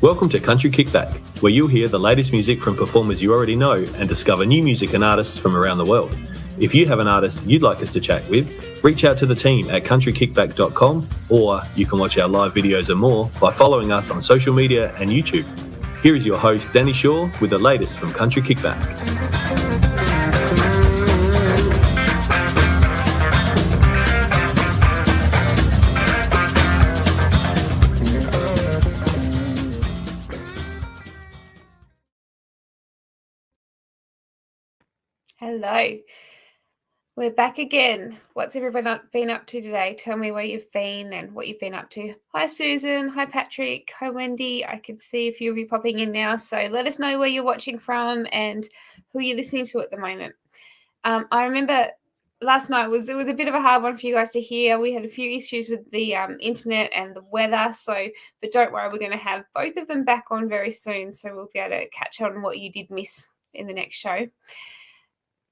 Welcome to Country Kickback, where you'll hear the latest music from performers you already know and discover new music and artists from around the world. If you have an artist you'd like us to chat with, reach out to the team at countrykickback.com, or you can watch our live videos and more by following us on social media and YouTube. Here is your host, Danni Shaw, with the latest from Country Kickback. Hello, we're back again. What's everyone been up to today? Tell me where you've been and what you've been up to. Hi Susan, hi Patrick, hi Wendy. I can see a few of you popping in now, so let us know where you're watching from and who you're listening to at the moment. I remember last night was a bit of a hard one for you guys to hear. We had a few issues with the internet and the weather, but don't worry, we're going to have both of them back on very soon, so we'll be able to catch on what you did miss in the next show.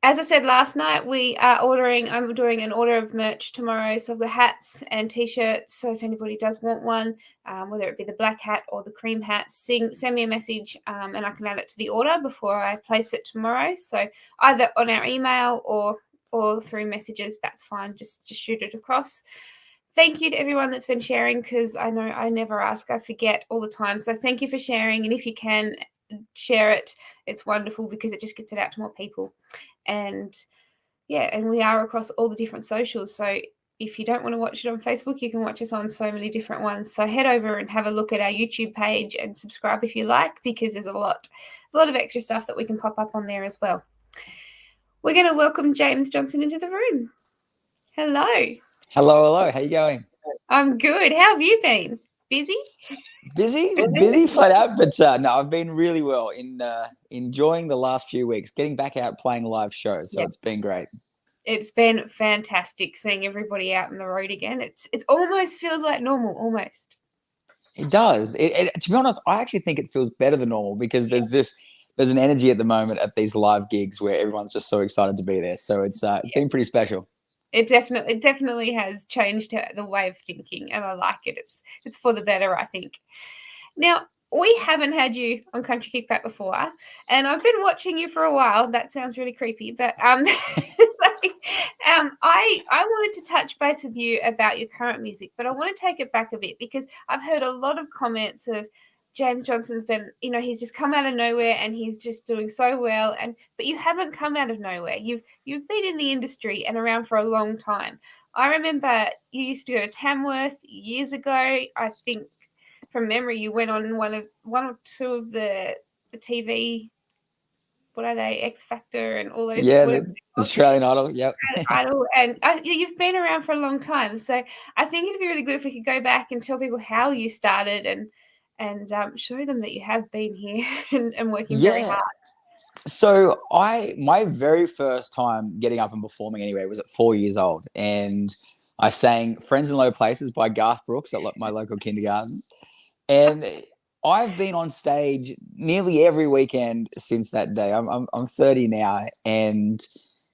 As I said last night, I'm doing an order of merch tomorrow. So I've got hats and t-shirts. So if anybody does want one, whether it be the black hat or the cream hat, send me a message and I can add it to the order before I place it tomorrow. So either on our email or through messages, that's fine. Just shoot it across. Thank you to everyone that's been sharing, because I know I never ask. I forget all the time. So thank you for sharing. And if you can share it, it's wonderful because it just gets it out to more people. And we are across all the different socials. So if you don't want to watch it on Facebook, you can watch us on so many different ones. So head over and have a look at our YouTube page and subscribe if you like, because there's a lot of extra stuff that we can pop up on there as well. We're going to welcome James Johnston into the room. Hello. Hello. How you going? I'm good. How have you been? Busy flat out, but no, I've been really well in enjoying the last few weeks, getting back out playing live shows. So It's been great. It's been fantastic seeing everybody out on the road again. It almost feels like normal, almost. It does. To be honest, I actually think it feels better than normal, because there's an energy at the moment at these live gigs where everyone's just so excited to be there. So it's been pretty special. It definitely has changed the way of thinking, and I like it. It's for the better, I think. Now, we haven't had you on Country Kickback before, and I've been watching you for a while. That sounds really creepy, but I wanted to touch base with you about your current music, but I want to take it back a bit, because I've heard a lot of comments of James Johnston's been, he's just come out of nowhere and he's just doing so well. But you haven't come out of nowhere. You've been in the industry and around for a long time. I remember you used to go to Tamworth years ago. I think from memory you went on one or two of the TV. What are they? X Factor and all those. Yeah, the Australian Idol. Yep. Idol, and you've been around for a long time. So I think it'd be really good if we could go back and tell people how you started and show them that you have been here and working very hard. So my very first time getting up and performing anyway was at 4 years old, and I sang Friends in Low Places by Garth Brooks at my local kindergarten. And I've been on stage nearly every weekend since that day. I'm 30 now, and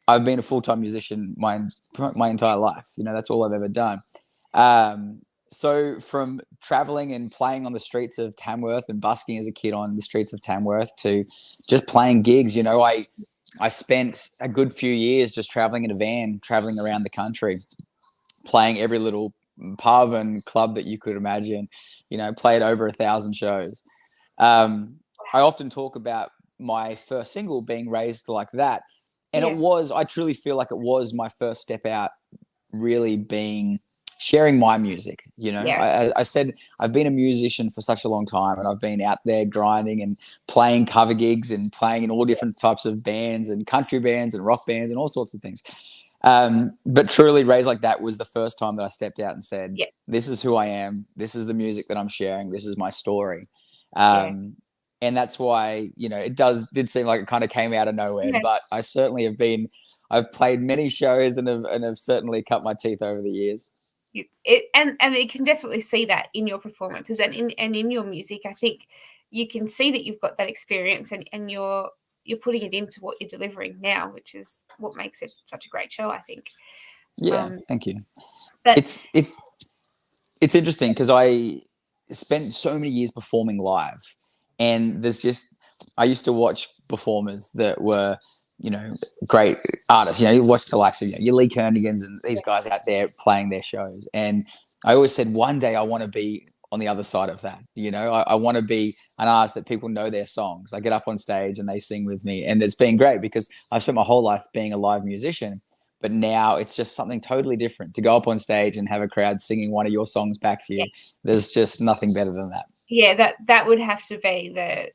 I've been a full-time musician my entire life. That's all I've ever done. So from traveling and playing on the streets of Tamworth and busking as a kid on the streets of Tamworth to just playing gigs, I spent a good few years just traveling in a van, traveling around the country, playing every little pub and club that you could imagine, played over 1,000 shows. I often talk about my first single being Raised Like That. And I truly feel like it was my first step out, really being sharing my music. I said I've been a musician for such a long time, and I've been out there grinding and playing cover gigs and playing in all different types of bands and country bands and rock bands and all sorts of things. But truly, Raised Like That was the first time that I stepped out and said, this is who I am. This is the music that I'm sharing. This is my story. And that's why, it did seem like it kind of came out of nowhere, but I certainly I've played many shows and have certainly cut my teeth over the years. And you can definitely see that in your performances and in your music. I think you can see that you've got that experience and you're putting it into what you're delivering now, which is what makes it such a great show, I think. Thank you. But it's interesting because I spent so many years performing live, and I used to watch performers that were, great artists. You watch the likes of your Lee Kernigans and these guys out there playing their shows. And I always said one day I want to be on the other side of that. I want to be an artist that people know their songs. I get up on stage and they sing with me, and it's been great because I've spent my whole life being a live musician. But now it's just something totally different to go up on stage and have a crowd singing one of your songs back to you. Yeah. There's just nothing better than that. Yeah, that would have to be the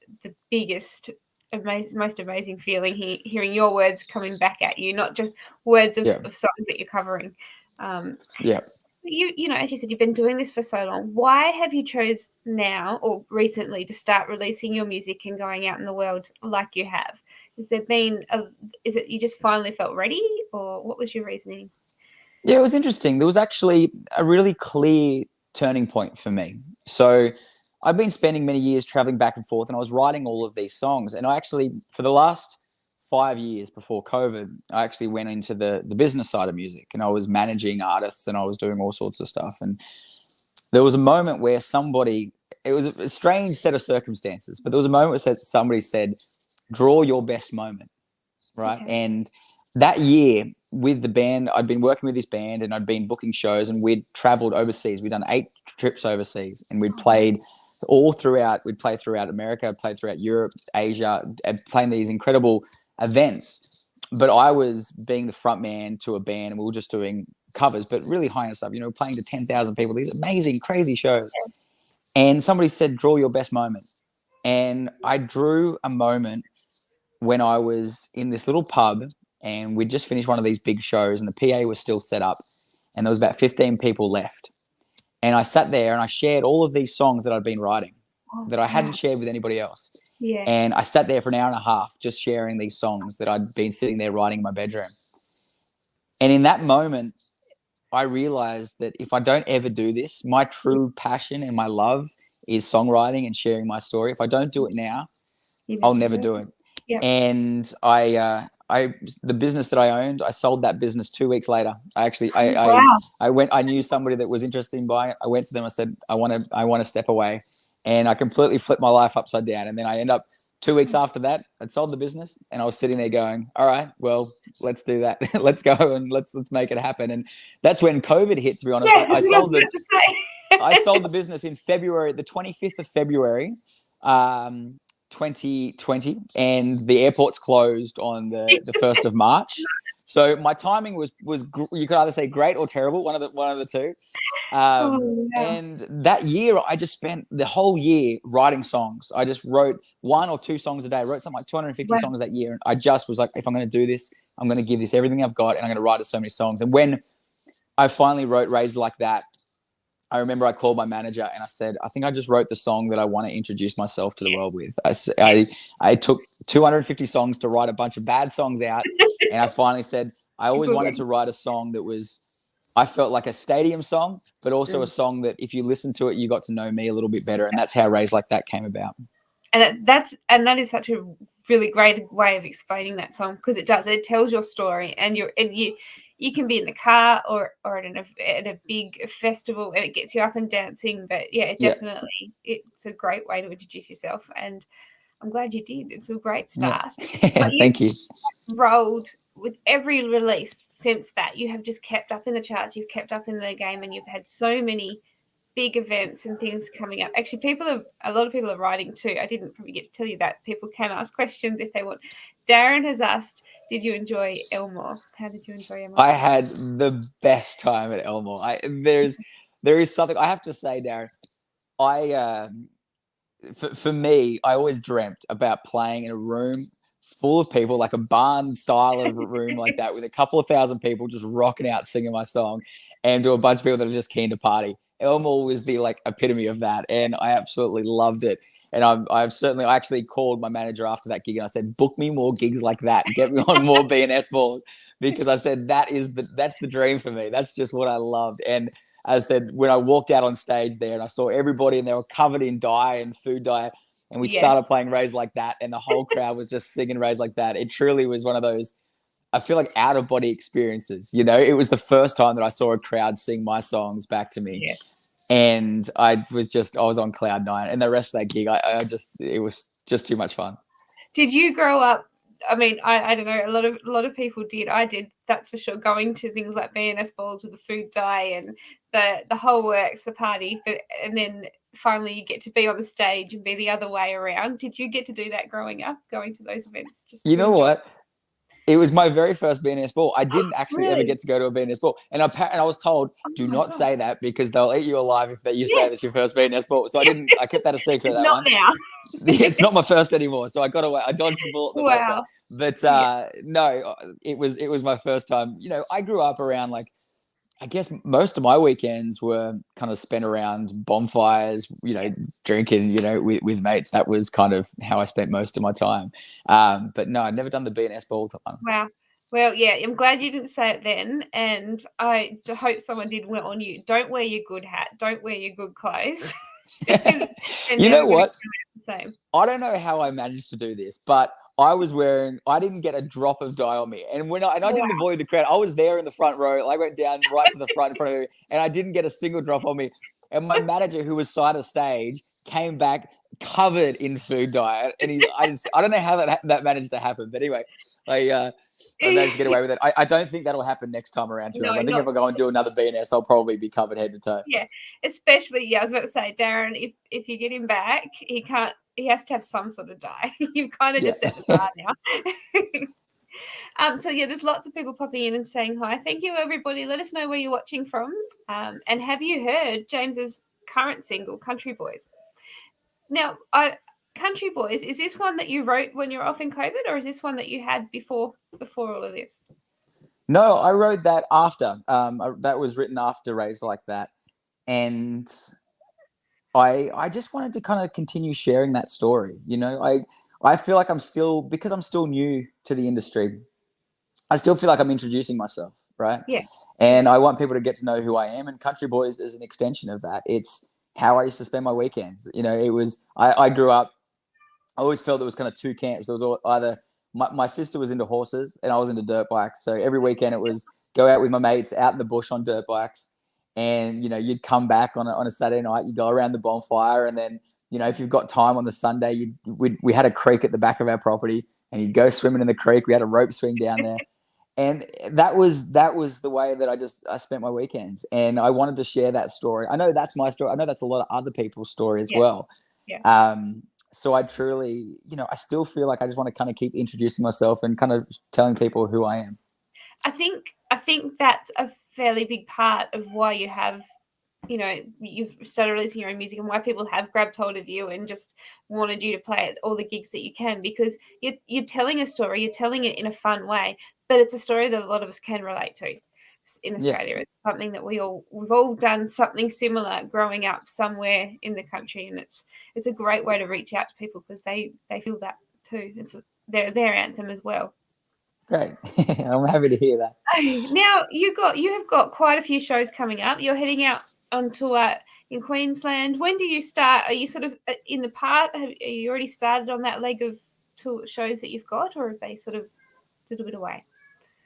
biggest, most amazing feeling, hearing your words coming back at you, not just words of songs that you're covering. So as you said, you've been doing this for so long. Why have you chose now or recently to start releasing your music and going out in the world like you have? Has there been is it you just finally felt ready, or what was your reasoning? Yeah, it was interesting. There was actually a really clear turning point for me. So I've been spending many years traveling back and forth, and I was writing all of these songs. And I actually, for the last 5 years before COVID, I actually went into the business side of music, and I was managing artists and I was doing all sorts of stuff. And there was a moment where it was a strange set of circumstances, but there was a moment where somebody said, draw your best moment, right? Okay. And that year with the band, I'd been working with this band and I'd been booking shows, and we'd traveled overseas. We'd done 8 trips overseas, and we'd played all throughout. We'd played throughout America, played throughout Europe, Asia, and playing these incredible events. But I was being the front man to a band, and we were just doing covers, but really high-end stuff, playing to 10,000 people, these amazing, crazy shows. And somebody said, draw your best moment. And I drew a moment when I was in this little pub, and we'd just finished one of these big shows, and the PA was still set up, and there was about 15 people left. And I sat there and I shared all of these songs that I'd been writing that I hadn't shared with anybody else. Yeah. And I sat there for an hour and a half just sharing these songs that I'd been sitting there writing in my bedroom. And in that moment, I realized that if I don't ever do this, my true passion and my love is songwriting and sharing my story. If I don't do it now, I'll never do it. Yep. And the business that I owned, I sold that business 2 weeks later. I knew somebody that was interested in buying it. I went to them. I said, I want to step away, and I completely flipped my life upside down. And then I end up 2 weeks after that, I'd sold the business, and I was sitting there going, all right, well, let's do that. Let's go and let's make it happen. And that's when COVID hit, to be honest. Yeah, I sold the business in February, the 25th of February, 2020, and the airports closed on the 1st of March. So my timing was you could either say great or terrible, one of the two. And that year, I just spent the whole year writing songs. I just wrote 1 or 2 songs a day. I wrote something like 250 songs that year. And I just was like, if I'm going to do this, I'm going to give this everything I've got, and I'm going to write so many songs. And when I finally wrote Raised Like That, I remember I called my manager and I said, I think I just wrote the song that I want to introduce myself to the world with. I took 250 songs to write a bunch of bad songs out. And I finally said, I always wanted to write a song that I felt like a stadium song, but also a song that if you listen to it, you got to know me a little bit better. And that's how Raised Like That came about. And that is such a really great way of explaining that song, because it tells your story, and you can be in the car or at a big festival, and it gets you up and dancing. But it's a great way to introduce yourself, and I'm glad you did. It's a great start. Yeah. Thank you. Rolled with every release since that. You have just kept up in the charts. You've kept up in the game, and you've had so many big events and things coming up. Actually, a lot of people are writing too. I didn't probably get to tell you that. People can ask questions if they want. Darren has asked, did you enjoy Elmore? How did you enjoy Elmore? I had the best time at Elmore. There is something I have to say, Darren. For me, I always dreamt about playing in a room full of people, like a barn style of room like that, with a couple of thousand people just rocking out singing my song, and to a bunch of people that are just keen to party. Elmore was the epitome of that, and I absolutely loved it. And I actually called my manager after that gig and I said, book me more gigs like that, get me on more B&S balls, because I said that's the dream for me. That's just what I loved. And I said, when I walked out on stage there and I saw everybody and they were covered in dye and food dye, and we started playing Raised Like That, and the whole crowd was just singing Raised Like That. It truly was one of those, I feel like, out of body experiences. It was the first time that I saw a crowd sing my songs back to me. Yeah. and I was on cloud nine, and the rest of that gig, it was just too much fun. Did you grow up? I mean, I don't know. A lot of people did. I did. That's for sure. Going to things like B&S balls with the food dye and the whole works, the party, and then finally you get to be on the stage and be the other way around. Did you get to do that growing up, going to those events? You know what? It was my very first B&S ball. I didn't actually ever get to go to a B&S ball. And I was told, do not say that because they'll eat you alive if you say it's your first B&S ball. So I kept that a secret. It's that not one. now. It's not my first anymore. So I got away. I dodged the bullet the first time. But no, it was my first time. You know, I grew up around I guess most of my weekends were kind of spent around bonfires, you know, drinking, you know, with mates. That was kind of how I spent most of my time. But no, I'd never done the B&S ball time. Wow. Well, yeah, I'm glad you didn't say it then. And I hope someone did warn you. Don't wear your good hat. Don't wear your good clothes. You know what? I don't know how I managed to do this, but I didn't get a drop of dye on me. And I didn't avoid the crowd. I was there in the front row. I went down right to the front in front of me, and I didn't get a single drop on me. And my manager, who was side of stage, came back covered in food dye. And I don't know how that managed to happen. But anyway, I managed to get away with it. I don't think that'll happen next time around. I think if I go and do another B&S, I'll probably be covered head to toe. Yeah, especially, I was about to say, Darren, if you get him back, he has to have some sort of dye. You've kind of just set the bar now. So yeah, there's lots of people popping in and saying hi. Thank you, everybody. Let us know where you're watching from. And have you heard James's current single, Country Boys? Now, Country Boys, is this one that you wrote when you were off in COVID, or is this one that you had before all of this? No, I wrote that after. That was written after Raised Like That. And I just wanted to kind of continue sharing that story. You know, I feel like because I'm still new to the industry, I still feel like I'm introducing myself, right? Yeah. And I want people to get to know who I am. And Country Boys is an extension of that. It's how I used to spend my weekends. You know, I grew up, I always felt there was kind of two camps. There was either my sister was into horses and I was into dirt bikes. So every weekend it was go out with my mates out in the bush on dirt bikes. And, you know, you'd come back on a Saturday night, you'd go around the bonfire. And then, you know, if you've got time on the Sunday, we had a creek at the back of our property and you'd go swimming in the creek. We had a rope swing down there. And that was the way that I spent my weekends. And I wanted to share that story. I know that's my story. I know that's a lot of other people's story as well. Yeah. So I truly, you know, I still feel like I just want to kind of keep introducing myself and kind of telling people who I am. I think that's a fairly big part of why you have, you know, you've started releasing your own music and why people have grabbed hold of you and just wanted you to play at all the gigs that you can, because you're telling a story, you're telling it in a fun way, but it's a story that a lot of us can relate to in Australia. It's something that we've all done something similar growing up somewhere in the country, and it's a great way to reach out to people because they feel that too. It's their anthem as well. Great. I'm happy to hear that. Now you have got quite a few shows coming up. You're heading out on tour in Queensland. When do you start? Are you sort of in the part? Are you already started on that leg of tour shows that you've got, or are they sort of a little bit away?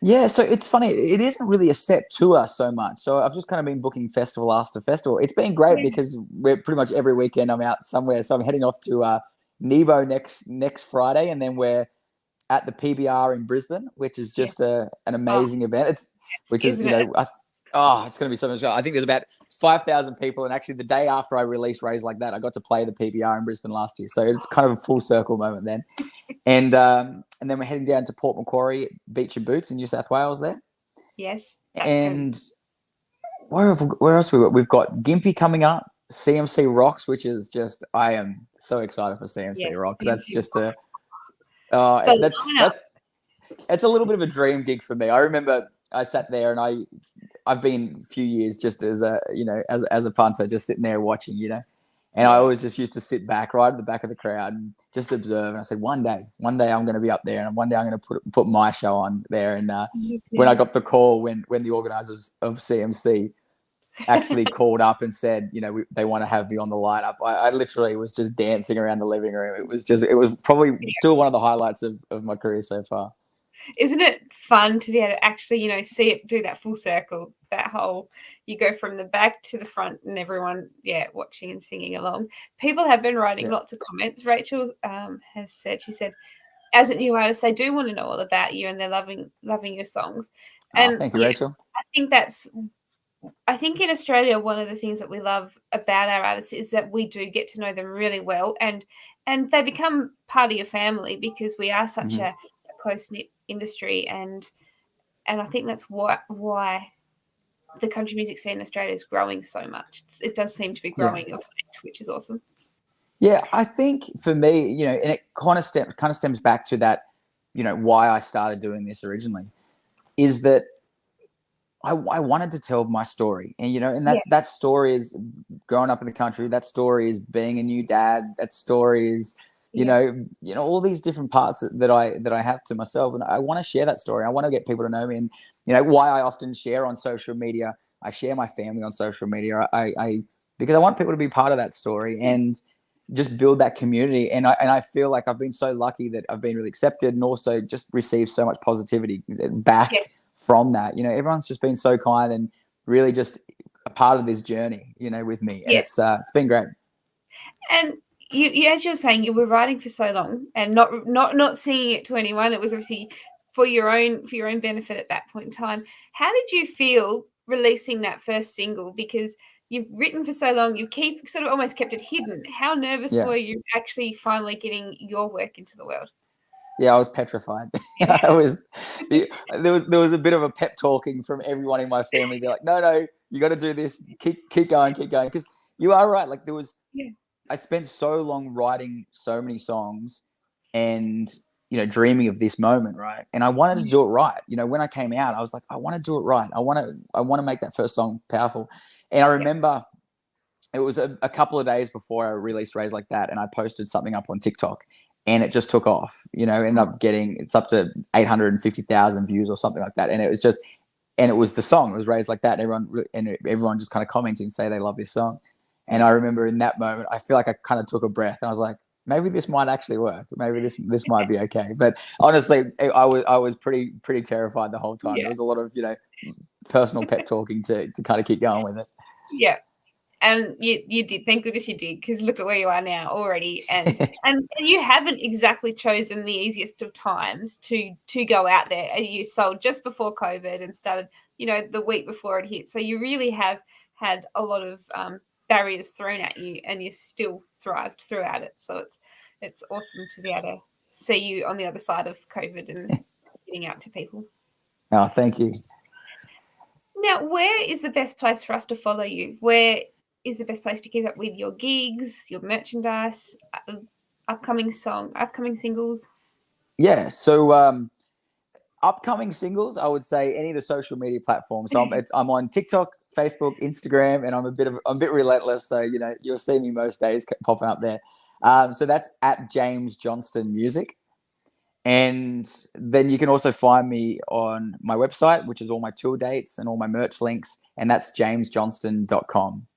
Yeah, so it's funny. It isn't really a set tour so much. So I've just kind of been booking festival after festival. It's been great because we're pretty much every weekend I'm out somewhere. So I'm heading off to Nebo next Friday, and then we're at the PBR in Brisbane, which is just an amazing event. It's going to be so much fun. I think there's about 5,000 people, and actually the day after I released Raised Like That, I got to play the PBR in Brisbane last year. So it's kind of a full circle moment then. And then we're heading down to Port Macquarie, Beach and Boots in New South Wales there. Yes. And where else we got? We've got Gympie coming up, CMC Rocks, which is just, I am so excited for CMC Rocks. That's just it's a little bit of a dream gig for me. I remember I sat there and I've been a few years just as a punter, just sitting there watching, you know, and I always just used to sit back right at the back of the crowd and just observe. And I said, one day I'm going to be up there, and one day I'm going to put my show on there. And when I got the call, when the organisers of CMC actually called up and said, you know, they want to have me on the lineup, I literally was just dancing around the living room. It was probably still one of the highlights of my career so far. Isn't it fun to be able to actually, see it do that full circle, that whole, you go from the back to the front and everyone, watching and singing along. People have been writing lots of comments. Rachel has said, she said, as a new artist, they do want to know all about you and they're loving your songs. And thank you, Rachel. I think in Australia, one of the things that we love about our artists is that we do get to know them really well, and they become part of your family because we are such a close-knit industry, and I think that's why the country music scene in Australia is growing so much. It does seem to be growing, which is awesome. Yeah, I think for me, and it kind of stems back to that, why I started doing this originally, is that I wanted to tell my story, and and that story is growing up in the country. That story is being a new dad. That story is all these different parts that I have to myself, and I want to share that story. I want to get people to know me, and why I often share on social media. I share my family on social media. I because I want people to be part of that story and just build that community. And I feel like I've been so lucky that I've been really accepted, and also just received so much positivity back. Yes. From that, everyone's just been so kind and really just a part of this journey, with me. And it's been great. And you, as you were saying, you were writing for so long and not singing it to anyone. It was obviously for your own benefit at that point in time. How did you feel releasing that first single? Because you've written for so long, you sort of almost kept it hidden. How nervous were you actually finally getting your work into the world? Yeah, I was petrified. There was a bit of a pep talking from everyone in my family. They're like, no, you got to do this. Keep going. Because you are right. Like I spent so long writing so many songs and, dreaming of this moment. Right. And I wanted to do it right. When I came out, I was like, I want to do it right. I want to make that first song powerful. And I remember it was a couple of days before I released Raise Like That. And I posted something up on TikTok. And it just took off, ended up it's up to 850,000 views or something like that. And it was the song, it was Raised Like That. And everyone just kind of commented and say they love this song. And I remember in that moment, I feel like I kind of took a breath and I was like, maybe this might actually work. Maybe this might be okay. But honestly, I was pretty terrified the whole time. There was a lot of, personal pep talking to kind of keep going with it. Yeah. And you did. Thank goodness you did, because look at where you are now already. And and you haven't exactly chosen the easiest of times to go out there. You sold just before COVID and started, the week before it hit. So you really have had a lot of barriers thrown at you, and you still thrived throughout it. So it's awesome to be able to see you on the other side of COVID and getting out to people. Oh, thank you. Now, where is the best place for us to follow you? Where is the best place to keep up with your gigs, your merchandise, upcoming singles? Yeah, so upcoming singles, I would say any of the social media platforms. So I'm on TikTok, Facebook, Instagram, and I'm a bit relentless. So you'll see me most days popping up there. So that's at James Johnston Music, and then you can also find me on my website, which is all my tour dates and all my merch links, and that's jamesjohnston.com.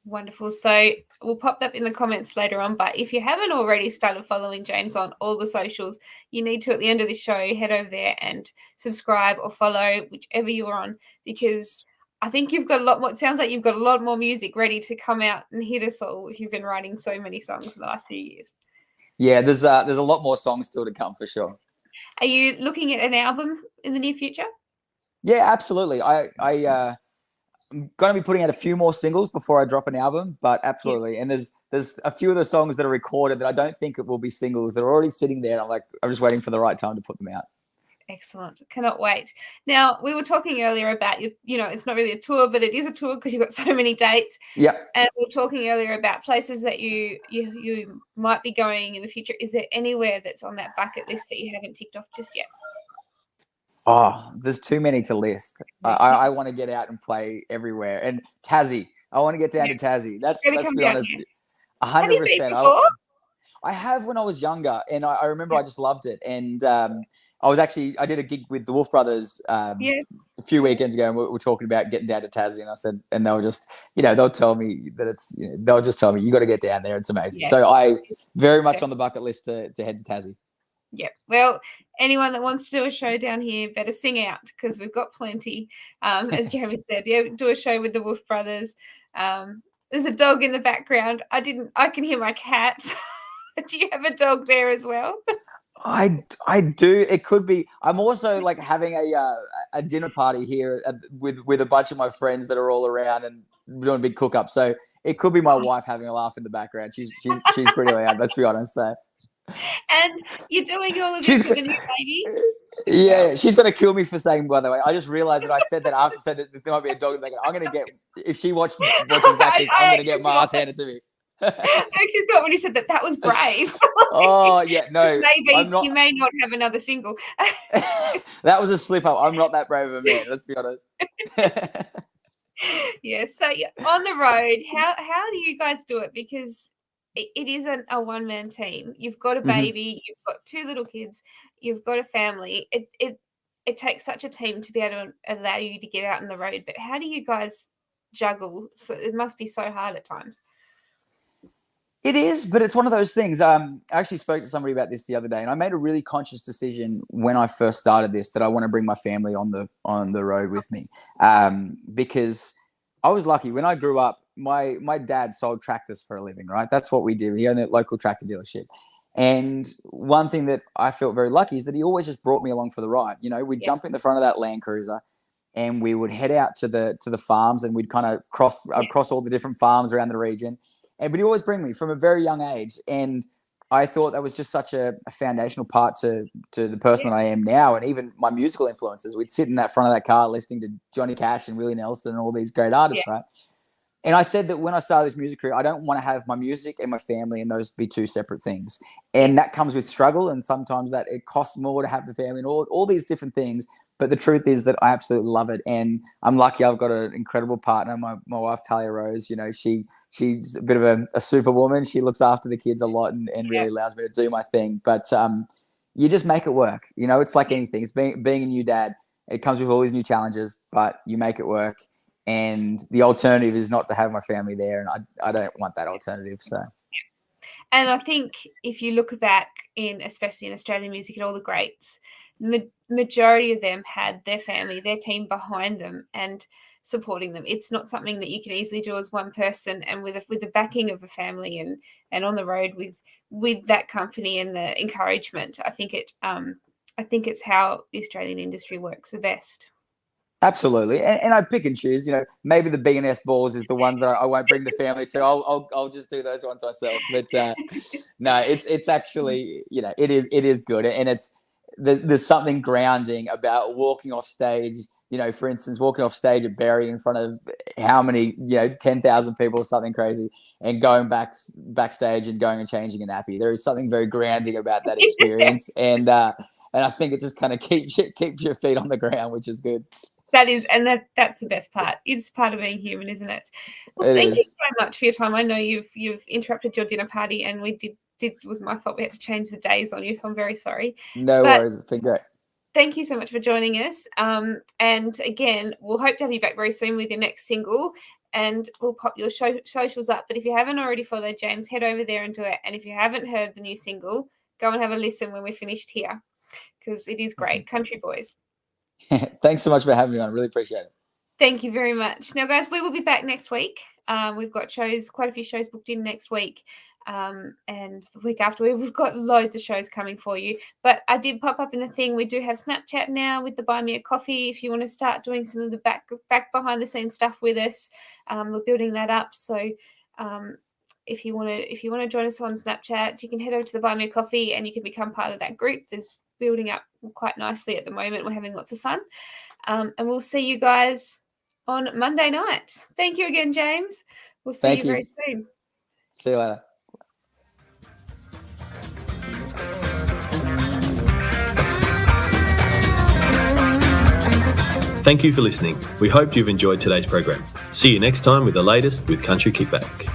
Wonderful. So we'll pop that in the comments later on. But if you haven't already started following James on all the socials, you need to, at the end of the show, head over there and subscribe or follow, whichever you're on, because I think you've got a lot more. It sounds like you've got a lot more music ready to come out and hit us all. You've been writing so many songs in the last few years. Yeah, there's a lot more songs still to come for sure. Are you looking at an album in the near future? Yeah, absolutely. I'm going to be putting out a few more singles before I drop an album, but absolutely. Yeah. And there's a few of the songs that are recorded that I don't think it will be singles. They're already sitting there. And I'm just waiting for the right time to put them out. Excellent. Cannot wait. Now, we were talking earlier about, it's not really a tour, but it is a tour because you've got so many dates. Yeah. And we were talking earlier about places that you might be going in the future. Is there anywhere that's on that bucket list that you haven't ticked off just yet? Oh, there's too many to list. I want to get out and play everywhere. And Tassie, I want to get down to Tassie. Let's be honest. 100%. Have you been before? I have when I was younger, and I remember I just loved it. And I did a gig with the Wolf Brothers a few weekends ago, and we were talking about getting down to Tassie. And I said, and they were just, they'll tell me that they'll just tell me, you got to get down there. It's amazing. Yeah. So I very much on the bucket list to head to Tassie. Yep. Well, anyone that wants to do a show down here better sing out because we've got plenty. As Jeremy said, do a show with the Wolf Brothers. There's a dog in the background. I can hear my cat. Do you have a dog there as well? I do. It could be. I'm also like having a dinner party here with a bunch of my friends that are all around and doing a big cook up. So it could be my wife having a laugh in the background. She's pretty loud. Let's be honest. So. And you're doing all of this with a new baby? Yeah, she's going to kill me for saying, by the way. I just realized that I said that after said that there might be a dog in the background. I'm going to get, if she watches back this, I'm going to get my ass handed to me. I actually thought when you said that was brave. Oh, yeah, no. Maybe you may not have another single. That was a slip up. I'm not that brave of a man, let's be honest. Yeah, so on the road, how do you guys do it? Because it isn't a one-man team. You've got a baby, you've got 2 little kids, you've got a family. It takes such a team to be able to allow you to get out on the road. But how do you guys juggle? So it must be so hard at times. It is, but it's one of those things. I actually spoke to somebody about this the other day, and I made a really conscious decision when I first started this that I want to bring my family on the road with me, because I was lucky. When I grew up, my dad sold tractors for a living, right? That's what we do. He owned a local tractor dealership. And one thing that I felt very lucky is that he always just brought me along for the ride. You know, we'd jump in the front of that Land Cruiser and we would head out to the farms, and we'd kind of cross all the different farms around the region. But he'd always bring me from a very young age. And I thought that was just such a foundational part to the person that I am now, and even my musical influences. We'd sit in that front of that car listening to Johnny Cash and Willie Nelson and all these great artists, right? And I said that when I started this music career, I don't want to have my music and my family and those be 2 separate things. And that comes with struggle, and sometimes that it costs more to have the family and all these different things. But the truth is that I absolutely love it. And I'm lucky I've got an incredible partner, my wife, Talia Rose. You know, she's a bit of a superwoman. She looks after the kids a lot and really allows me to do my thing. But you just make it work. You know, it's like anything. It's being a new dad. It comes with all these new challenges, but you make it work. And the alternative is not to have my family there. And I don't want that alternative. So. And I think if you look back especially in Australian music and all the greats, majority of them had their family, their team behind them and supporting them. It's not something that you can easily do as one person, and with the backing of a family and on the road with that company and the encouragement. I think it's how the Australian industry works the best. Absolutely, and I pick and choose. You know, maybe the B&S balls is the ones that I won't bring the family to. I'll just do those ones myself. But no, it's actually, you know, it is good, and there's something grounding about walking off stage. You know, for instance, walking off stage at Berry in front of how many, 10,000 people or something crazy, and going backstage and going and changing a nappy. There is something very grounding about that experience, and I think it just kind of keeps your feet on the ground, which is good. That's the best part. It's part of being human, isn't it? Well, thank you so much for your time. I know you've interrupted your dinner party, and it was my fault. We had to change the days on you, so I'm very sorry. No worries. It's been great. Thank you so much for joining us. And again, we'll hope to have you back very soon with your next single, and we'll pop your socials up. But if you haven't already followed James, head over there and do it. And if you haven't heard the new single, go and have a listen when we're finished here, because it is great. Country Boys. Thanks so much for having me on. Really appreciate it. Thank you very much. Now, guys, we will be back next week. We've got quite a few shows booked in next week. And the week after, we've got loads of shows coming for you. But I did pop up in the thing. We do have Snapchat now with the Buy Me a Coffee. If you want to start doing some of the back behind the scenes stuff with us, we're building that up. So if you want to join us on Snapchat, you can head over to the Buy Me a Coffee and you can become part of that group. There's building up quite nicely at the moment. We're having lots of fun. And we'll see you guys on Monday night. Thank you again, James. We'll see you very soon. See you later. Thank you for listening. We hope you've enjoyed today's program. See you next time with the latest with Country Kickback.